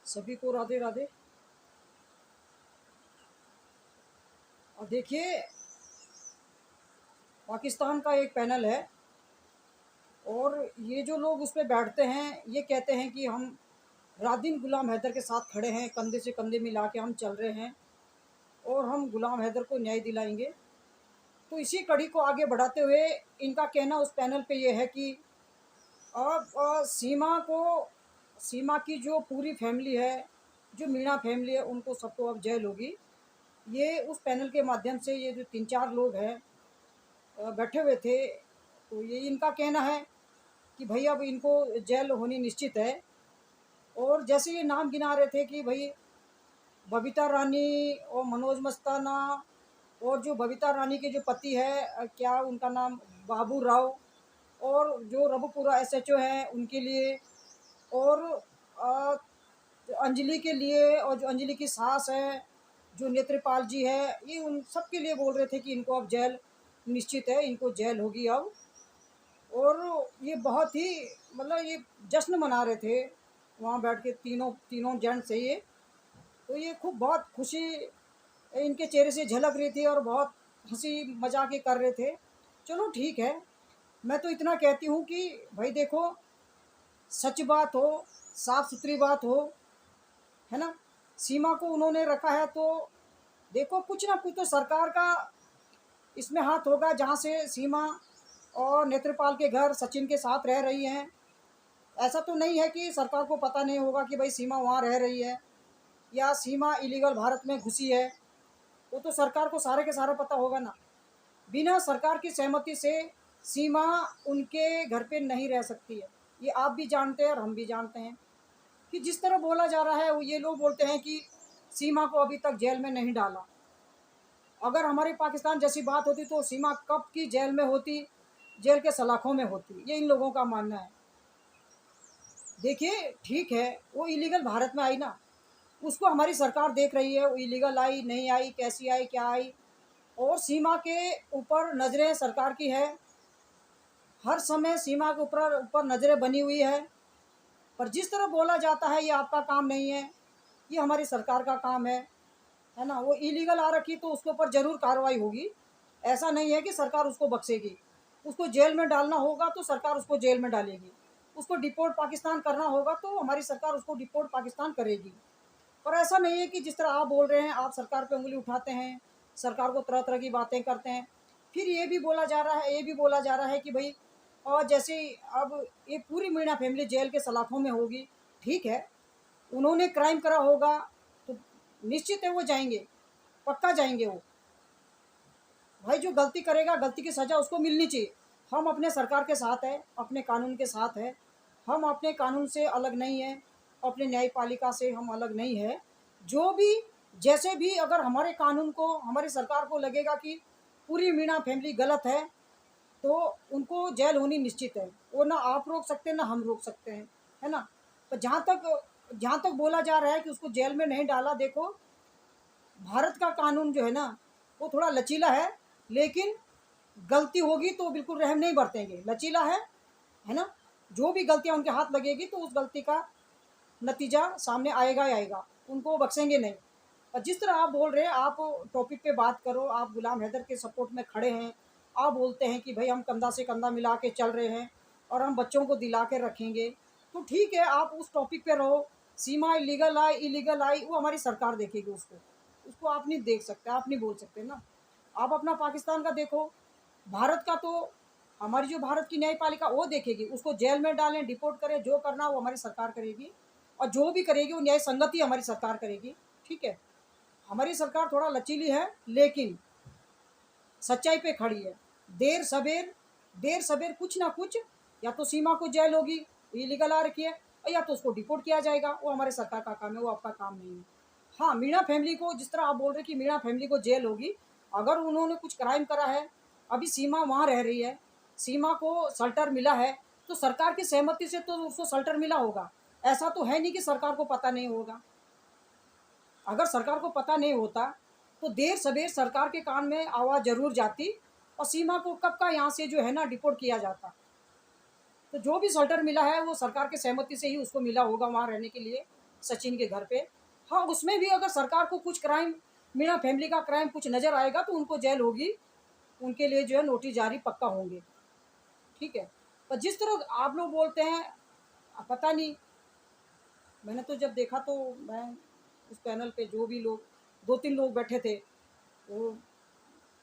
सभी को राधे राधे। और देखिए, पाकिस्तान का एक पैनल है और ये जो लोग उस पे बैठते हैं ये कहते हैं कि हम रात दिन गुलाम हैदर के साथ खड़े हैं, कंधे से कंधे मिला के हम चल रहे हैं और हम गुलाम हैदर को न्याय दिलाएंगे। तो इसी कड़ी को आगे बढ़ाते हुए इनका कहना उस पैनल पे ये है कि अब सीमा की जो पूरी फैमिली है, जो मीणा फैमिली है, उनको सबको अब जेल होगी। ये उस पैनल के माध्यम से ये जो 3-4 लोग हैं बैठे हुए थे, तो ये इनका कहना है कि भाई अब इनको जेल होनी निश्चित है। और जैसे ये नाम गिना रहे थे कि भाई बबीता रानी और मनोज मस्ताना, और जो बबीता रानी के जो पति है क्या उनका नाम बाबू राव, और जो रबुपुरा एसएचओ हैं उनके लिए, और अ, अंजलि के लिए, और जो अंजलि की सास है जो नेत्रपाल जी है, ये उन सब के लिए बोल रहे थे कि इनको अब जेल निश्चित है, इनको जेल होगी अब। और ये बहुत ही मतलब ये जश्न मना रहे थे वहाँ बैठ के, तीनों तीनों जेंट्स है ये। तो ये खूब बहुत खुशी इनके चेहरे से झलक रही थी और बहुत हंसी मजाक ये कर रहे थे। चलो ठीक है, मैं तो इतना कहती हूँ कि भाई देखो, सच बात हो, साफ सुथरी बात हो, है ना। सीमा को उन्होंने रखा है तो देखो कुछ ना कुछ तो सरकार का इसमें हाथ होगा, जहाँ से सीमा और नेत्रपाल के घर सचिन के साथ रह रही हैं। ऐसा तो नहीं है कि सरकार को पता नहीं होगा कि भाई सीमा वहाँ रह रही है या सीमा इलीगल भारत में घुसी है। वो तो सरकार को सारे के सारा पता होगा ना। बिना सरकार की सहमति से सीमा उनके घर पे नहीं रह सकती है। ये आप भी जानते हैं और हम भी जानते हैं कि जिस तरह बोला जा रहा है, वो ये लोग बोलते हैं कि सीमा को अभी तक जेल में नहीं डाला। अगर हमारे पाकिस्तान जैसी बात होती तो सीमा कब की जेल में होती, जेल के सलाखों में होती, ये इन लोगों का मानना है। देखिए ठीक है, वो इलीगल भारत में आई ना, उसको हमारी सरकार देख रही है, वो इलीगल आई नहीं आई, कैसी आई, क्या आई। और सीमा के ऊपर नज़रें सरकार की है, हर समय सीमा के ऊपर ऊपर नज़रें बनी हुई है। पर जिस तरह बोला जाता है ये आपका काम नहीं है, ये हमारी सरकार का काम है ना। वो इलीगल आ रखी तो उसके ऊपर ज़रूर कार्रवाई होगी। ऐसा नहीं है कि सरकार उसको बख्शेगी। उसको जेल में डालना होगा तो सरकार उसको जेल में डालेगी, उसको डिपोर्ट पाकिस्तान करना होगा तो हमारी सरकार उसको डिपोर्ट पाकिस्तान करेगी। पर ऐसा नहीं है कि जिस तरह आप बोल रहे हैं, आप सरकार पे उंगली उठाते हैं, सरकार को तरह तरह की बातें करते हैं। फिर ये भी बोला जा रहा है कि भाई, और जैसे अब ये पूरी मीणा फैमिली जेल के सलाखों में होगी। ठीक है, उन्होंने क्राइम करा होगा तो निश्चित है वो जाएंगे, पक्का जाएंगे वो। भाई जो गलती करेगा, गलती की सज़ा उसको मिलनी चाहिए। हम अपने सरकार के साथ हैं, अपने कानून के साथ हैं। हम अपने कानून से अलग नहीं हैं, अपने न्यायपालिका से हम अलग नहीं हैं। जो भी जैसे भी अगर हमारे कानून को, हमारी सरकार को लगेगा कि पूरी मीणा फैमिली गलत है तो उनको जेल होनी निश्चित है। वो ना आप रोक सकते हैं ना हम रोक सकते हैं, है ना। तो जहाँ तक बोला जा रहा है कि उसको जेल में नहीं डाला, देखो भारत का कानून जो है ना वो थोड़ा लचीला है, लेकिन गलती होगी तो बिल्कुल रहम नहीं बरतेंगे, लचीला है ना। जो भी गलतियां उनके हाथ लगेगी तो उस गलती का नतीजा सामने आएगा ही आएगा, उनको बख्शेंगे नहीं। और जिस तरह आप बोल रहे हैं, आप टॉपिक पे बात करो, आप गुलाम हैदर के सपोर्ट में खड़े हैं, आप बोलते हैं कि भाई हम कंधा से कंधा मिला के चल रहे हैं और हम बच्चों को दिला के रखेंगे, तो ठीक है आप उस टॉपिक पे रहो। सीमा इलीगल आई वो हमारी सरकार देखेगी, उसको उसको आप नहीं देख सकते, आप नहीं बोल सकते ना। आप अपना पाकिस्तान का देखो, भारत का तो हमारी जो भारत की न्यायपालिका वो देखेगी, उसको जेल में डालें, डिपोर्ट करें, जो करना वो हमारी सरकार करेगी। और जो भी करेगी वो न्याय संगति हमारी सरकार करेगी। ठीक है, हमारी सरकार थोड़ा लचीली है लेकिन सच्चाई पे खड़ी है। देर सवेर देर सवेर कुछ ना कुछ, या तो सीमा को जेल होगी, इलीगल आ रखी है, और या तो उसको डिपोर्ट किया जाएगा। वो हमारे सरकार का काम है, वो आपका काम नहीं है। हाँ, मीणा फैमिली को, जिस तरह आप बोल रहे हैं कि मीणा फैमिली को जेल होगी, अगर उन्होंने कुछ क्राइम करा है, अभी सीमा वहाँ रह रही है, सीमा को सल्टर मिला है, तो सरकार की सहमति से तो उसको सल्टर मिला होगा। ऐसा तो है नहीं कि सरकार को पता नहीं होगा। अगर सरकार को पता नहीं होता तो देर सवेर सरकार के कान में आवाज़ जरूर जाती और सीमा को कब का यहाँ से जो है ना डिपोर्ट किया जाता। तो जो भी सल्टर मिला है वो सरकार के सहमति से ही उसको मिला होगा वहाँ रहने के लिए। सचिन के घर पे। हाँ, उसमें भी अगर सरकार को कुछ क्राइम, मीणा फैमिली का क्राइम कुछ नज़र आएगा तो उनको जेल होगी, उनके लिए जो है नोटिस जारी पक्का होंगे, ठीक है। पर जिस तरह आप लोग बोलते हैं, पता नहीं, मैंने तो जब देखा तो मैं उस पैनल पे जो भी लोग 2-3 लोग बैठे थे, वो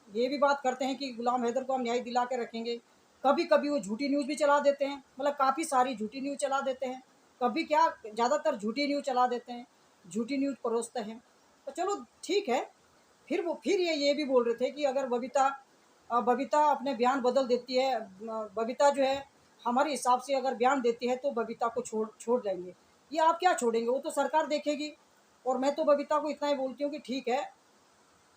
ये भी बात करते हैं कि गुलाम हैदर को हम न्याय दिला के रखेंगे। कभी कभी वो झूठी न्यूज़ भी चला देते हैं, मतलब काफ़ी सारी झूठी न्यूज़ चला देते हैं, कभी क्या ज़्यादातर झूठी न्यूज़ चला देते हैं, झूठी न्यूज़ परोसते हैं। तो चलो ठीक है। फिर ये भी बोल रहे थे कि अगर बबीता अपने बयान बदल देती है, बबीता जो है हमारे हिसाब से अगर बयान देती है तो बबीता को छोड़ छोड़ देंगे। ये आप क्या छोड़ेंगे, वो तो सरकार देखेगी। और मैं तो बबीता को इतना ही बोलती हूँ कि ठीक है,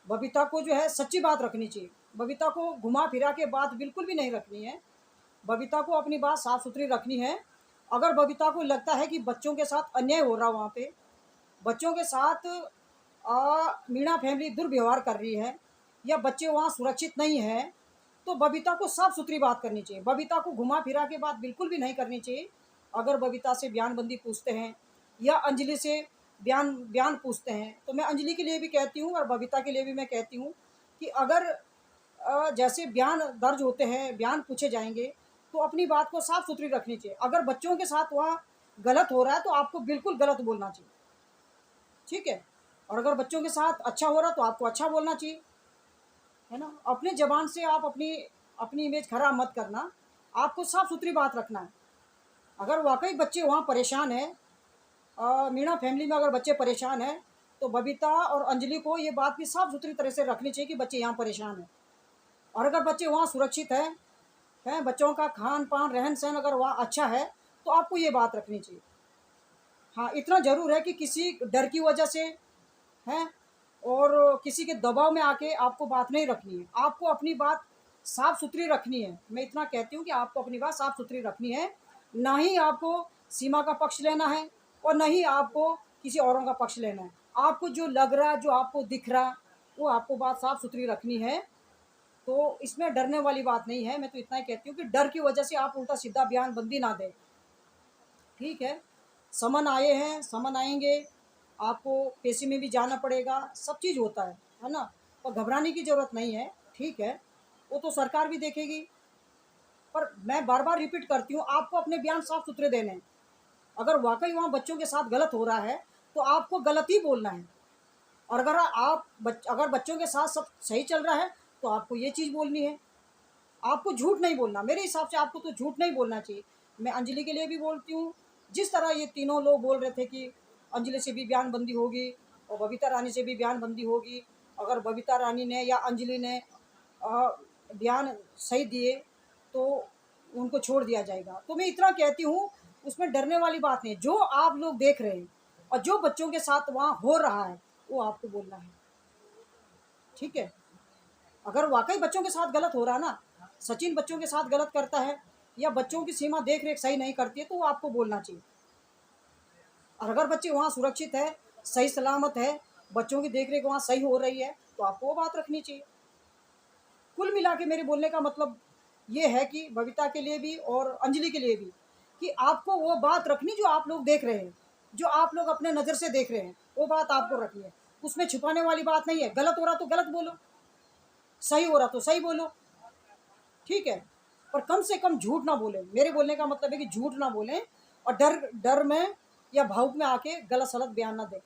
बबीता को जो है सच्ची बात रखनी चाहिए, बबीता को घुमा फिरा के बात बिल्कुल भी नहीं रखनी है, बबीता को अपनी बात साफ सुथरी रखनी है। अगर बबीता को लगता है कि बच्चों के साथ अन्याय हो रहा वहाँ पे, बच्चों के साथ मीणा फैमिली दुर्व्यवहार कर रही है या बच्चे वहाँ सुरक्षित नहीं है, तो बबीता को साफ सुथरी बात करनी चाहिए, बबीता को घुमा फिरा के बात बिल्कुल भी नहीं करनी चाहिए। अगर बबीता से बयानबंदी पूछते हैं या अंजलि से बयान बयान पूछते हैं, तो मैं अंजलि के लिए भी कहती हूँ और बबीता के लिए भी मैं कहती हूँ कि अगर जैसे बयान दर्ज होते हैं, बयान पूछे जाएंगे, तो अपनी बात को साफ सुथरी रखनी चाहिए। अगर बच्चों के साथ वहाँ गलत हो रहा है तो आपको बिल्कुल गलत बोलना चाहिए, ठीक है। और अगर बच्चों के साथ अच्छा हो रहा तो आपको अच्छा बोलना चाहिए, है ना। अपने ज़बान से आप अपनी अपनी इमेज खराब मत करना, आपको साफ सुथरी बात रखना है। अगर वाकई बच्चे वहाँ परेशान हैं, मीणा फैमिली में अगर बच्चे परेशान हैं, तो बबीता और अंजलि को ये बात भी साफ सुथरी तरह से रखनी चाहिए कि बच्चे यहाँ परेशान हैं। और अगर बच्चे वहाँ सुरक्षित हैं, बच्चों का खान पान रहन सहन अगर वहाँ अच्छा है, तो आपको ये बात रखनी चाहिए। हाँ, इतना ज़रूर है कि किसी डर की वजह से हैं और किसी के दबाव में आके आपको बात नहीं रखनी है, आपको अपनी बात साफ सुथरी रखनी है। मैं इतना कहती हूँ कि आपको अपनी बात साफ सुथरी रखनी है, ना ही आपको सीमा का पक्ष लेना है और ना ही आपको किसी औरों का पक्ष लेना है। आपको जो लग रहा, जो आपको दिख रहा, वो आपको बात साफ सुथरी रखनी है। तो इसमें डरने वाली बात नहीं है। मैं तो इतना ही कहती हूँ कि डर की वजह से आप उल्टा सीधा बयानबंदी ना दें, ठीक है। समन आए हैं, समन आएंगे, आपको पेशी में भी जाना पड़ेगा, सब चीज़ होता है ना। और घबराने की ज़रूरत नहीं है, ठीक है, वो तो सरकार भी देखेगी। पर मैं बार बार रिपीट करती हूँ, आपको अपने बयान साफ सुथरे देने हैं। अगर वाकई वहाँ बच्चों के साथ गलत हो रहा है तो आपको गलत ही बोलना है। और अगर बच्चों के साथ सब सही चल रहा है तो आपको ये चीज़ बोलनी है, आपको झूठ नहीं बोलना। मेरे हिसाब से आपको तो झूठ नहीं बोलना चाहिए। मैं अंजलि के लिए भी बोलती हूँ, जिस तरह ये तीनों लोग बोल रहे थे कि अंजलि से भी बयानबंदी होगी और बबीता रानी से भी बयानबंदी होगी, अगर बबीता रानी ने या अंजलि ने बयान सही दिए तो उनको छोड़ दिया जाएगा। तो मैं इतना कहती हूँ, उसमें डरने वाली बात नहीं। जो आप लोग देख रहे हैं और जो बच्चों के साथ वहाँ हो रहा है वो आपको बोलना है, ठीक है। अगर वाकई बच्चों के साथ गलत हो रहा है ना, सचिन बच्चों के साथ गलत करता है या बच्चों की सीमा देख रेख सही नहीं करती है, तो वो आपको बोलना चाहिए। और अगर बच्चे वहाँ सुरक्षित है, सही सलामत है, बच्चों की देख रेख वहाँ सही हो रही है, तो आपको वो बात रखनी चाहिए। कुल मिला के मेरे बोलने का मतलब ये है कि बबीता के लिए भी और अंजलि के लिए भी, कि आपको वो बात रखनी जो आप लोग देख रहे हैं, जो आप लोग अपने नज़र से देख रहे हैं, वो बात आपको रखनी है। उसमें छुपाने वाली बात नहीं है। गलत हो रहा तो गलत बोलो, सही हो रहा तो सही बोलो, ठीक है। पर कम से कम झूठ ना बोलें। मेरे बोलने का मतलब है कि झूठ ना बोलें और डर डर में या भावुक में आके गलत सलत बयान ना दें।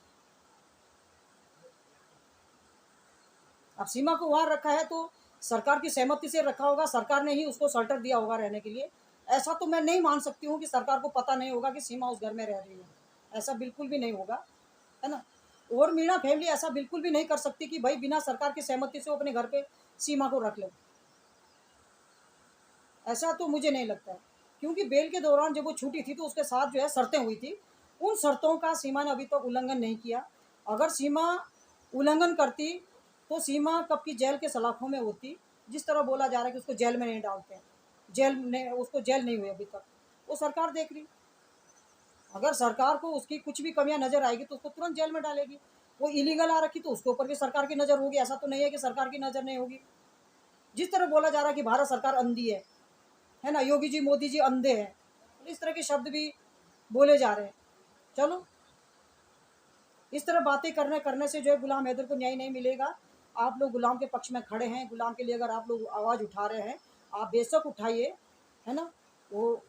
अब सीमा को वहाँ रखा है तो सरकार की सहमति से रखा होगा, सरकार ने ही उसको शेल्टर दिया होगा रहने के लिए। ऐसा तो मैं नहीं मान सकती हूँ कि सरकार को पता नहीं होगा कि सीमा उस घर में रह रही है, ऐसा बिल्कुल भी नहीं होगा, है ना। और मीणा फैमिली ऐसा बिल्कुल भी नहीं कर सकती कि भाई बिना सरकार की सहमति से वो अपने घर पे सीमा को रख ले, ऐसा तो मुझे नहीं लगता है। क्योंकि बेल के दौरान जब वो छूटी थी तो उसके साथ जो है शर्तें हुई थी, उन शर्तों का सीमा ने अभी तक उल्लंघन नहीं किया। अगर सीमा उल्लंघन करती तो सीमा कब की जेल के सलाखों में होती। जिस तरह बोला जा रहा है कि उसको जेल में नहीं डालते हैं, उसको जेल नहीं हुई अभी तक, वो सरकार देख रही। अगर सरकार को उसकी कुछ भी कमियां नज़र आएगी तो उसको तुरंत जेल में डालेगी। वो इलीगल आ रखी तो उसके ऊपर भी सरकार की नज़र होगी, ऐसा तो नहीं है कि सरकार की नज़र नहीं होगी। जिस तरह बोला जा रहा है कि भारत सरकार अंधी है ना, योगी जी मोदी जी अंधे हैं, इस तरह के शब्द भी बोले जा रहे हैं। चलो इस तरह बातें करने करने से जो है गुलाम हैदर को न्याय नहीं मिलेगा। आप लोग गुलाम के पक्ष में खड़े हैं, गुलाम के लिए अगर आप लोग आवाज़ उठा रहे हैं, आप बेशक उठाइए, है ना। वो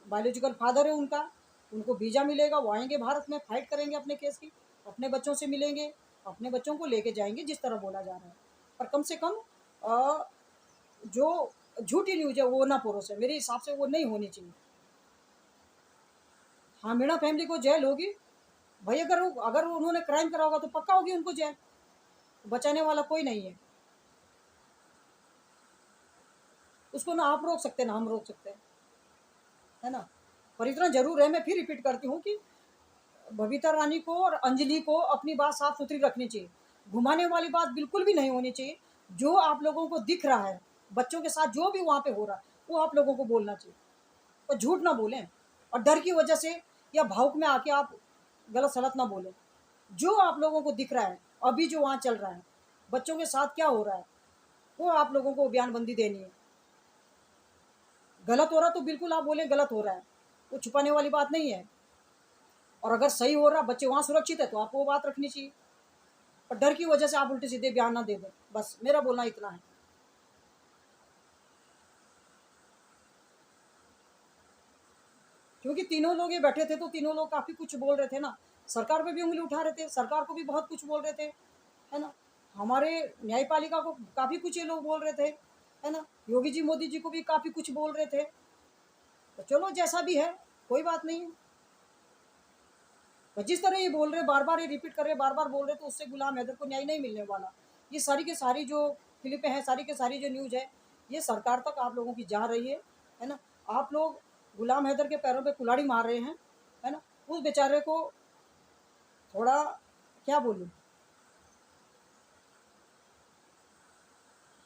बायोलॉजिकल फादर है उनका, उनको वीज़ा मिलेगा, वो आएंगे भारत में, फाइट करेंगे अपने केस की, अपने बच्चों से मिलेंगे, अपने बच्चों को लेके जाएंगे जिस तरह बोला जा रहा है। पर कम से कम जो झूठी न्यूज़ है वो ना परोसे, मेरे हिसाब से वो नहीं होनी चाहिए। हाँ, मीणा फैमिली को जेल होगी भाई, अगर उन्होंने क्राइम करा होगा तो पक्का होगी उनको जेल, बचाने वाला कोई नहीं है। उसको ना आप रोक सकते ना हम रोक सकते हैं, है ना। पर इतना जरूर है, मैं फिर रिपीट करती हूँ कि बबीता रानी को और अंजलि को अपनी बात साफ सुथरी रखनी चाहिए, घुमाने वाली बात बिल्कुल भी नहीं होनी चाहिए। जो आप लोगों को दिख रहा है, बच्चों के साथ जो भी वहाँ पे हो रहा है, वो आप लोगों को बोलना चाहिए, और झूठ ना बोलें, और डर की वजह से या भावुक में आके आप गलत सलत ना बोलें। जो आप लोगों को दिख रहा है, अभी जो वहाँ चल रहा है, बच्चों के साथ क्या हो रहा है, वो आप लोगों को बयानबंदी देनी है। गलत हो रहा तो बिल्कुल आप बोलें गलत हो रहा है, वो छुपाने वाली बात नहीं है। और अगर सही हो रहा, बच्चे वहाँ सुरक्षित है, तो आपको वो बात रखनी चाहिए। पर डर की वजह से आप उल्टे सीधे बयान ना दे दें, बस मेरा बोलना इतना है। क्योंकि तीनों लोग ये बैठे थे तो तीनों लोग काफ़ी कुछ बोल रहे थे ना, सरकार पे भी उंगली उठा रहे थे, सरकार को भी बहुत कुछ बोल रहे थे, है ना। हमारे न्यायपालिका को काफ़ी कुछ ये लोग बोल रहे थे, है ना। योगी जी मोदी जी को भी काफ़ी कुछ बोल रहे थे। तो चलो जैसा भी है, कोई बात नहीं है। तो जिस तरह ये बोल रहे, बार बार ये रिपीट कर रहे, बार बार बोल रहे, तो उससे गुलाम हैदर को न्याय नहीं मिलने वाला। ये सारी की सारी जो क्लिपें हैं, सारी की सारी जो न्यूज़ है, ये सरकार तक आप लोगों की जा रही है ना। आप लोग गुलाम हैदर के पैरों पे कुल्हाड़ी मार रहे हैं, है ना। उस बेचारे को थोड़ा, क्या बोलूँ,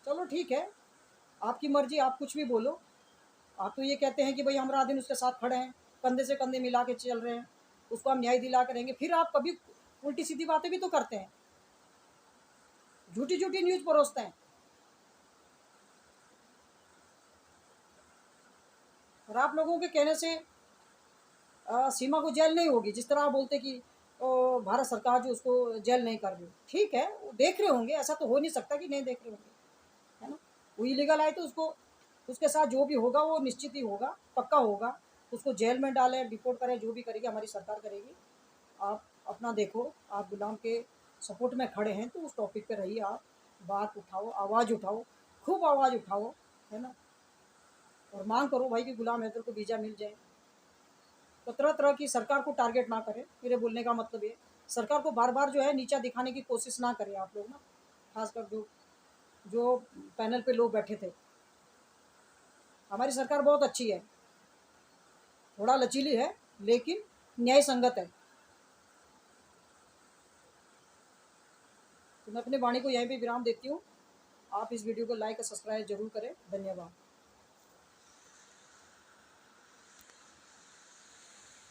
चलो ठीक है, आपकी मर्जी, आप कुछ भी बोलो। आप तो ये कहते हैं कि भाई हम रात दिन उसके साथ खड़े हैं, कंधे से कंधे मिला के चल रहे हैं, उसको हम न्याय दिला के रहेंगे, फिर आप कभी उल्टी सीधी बातें भी तो करते हैं, झूठी झूठी न्यूज़ परोसते हैं। और आप लोगों के कहने से सीमा को जेल नहीं होगी, जिस तरह आप बोलते कि भारत सरकार जो उसको जेल नहीं कर रही, ठीक है, वो देख रहे होंगे, ऐसा तो हो नहीं सकता कि नहीं देख रहे होंगे, है ना। वो इलीगल आए तो उसको, उसके साथ जो भी होगा वो निश्चित ही होगा, पक्का होगा। उसको जेल में डालें, डिपोर्ट करें, जो भी करेगी हमारी सरकार करेगी। आप अपना देखो, आप गुलाम के सपोर्ट में खड़े हैं तो उस टॉपिक पे रहिए, आप बात उठाओ, आवाज़ उठाओ, खूब आवाज़ उठाओ, है ना। और मांग करो भाई कि गुलाम हैदर को वीज़ा मिल जाए। तो तरह तरह की सरकार को टारगेट ना करें, मेरे बोलने का मतलब ये, सरकार को बार बार जो है नीचा दिखाने की कोशिश ना करें आप लोग ना, खासकर जो जो पैनल पे लोग बैठे थे। हमारी सरकार बहुत अच्छी है, थोड़ा लचीली है, लेकिन न्याय संगत है। तो मैं अपनी वाणी को यहीं पे विराम देती हूँ। आप इस वीडियो को लाइक और सब्सक्राइब जरूर करें। धन्यवाद।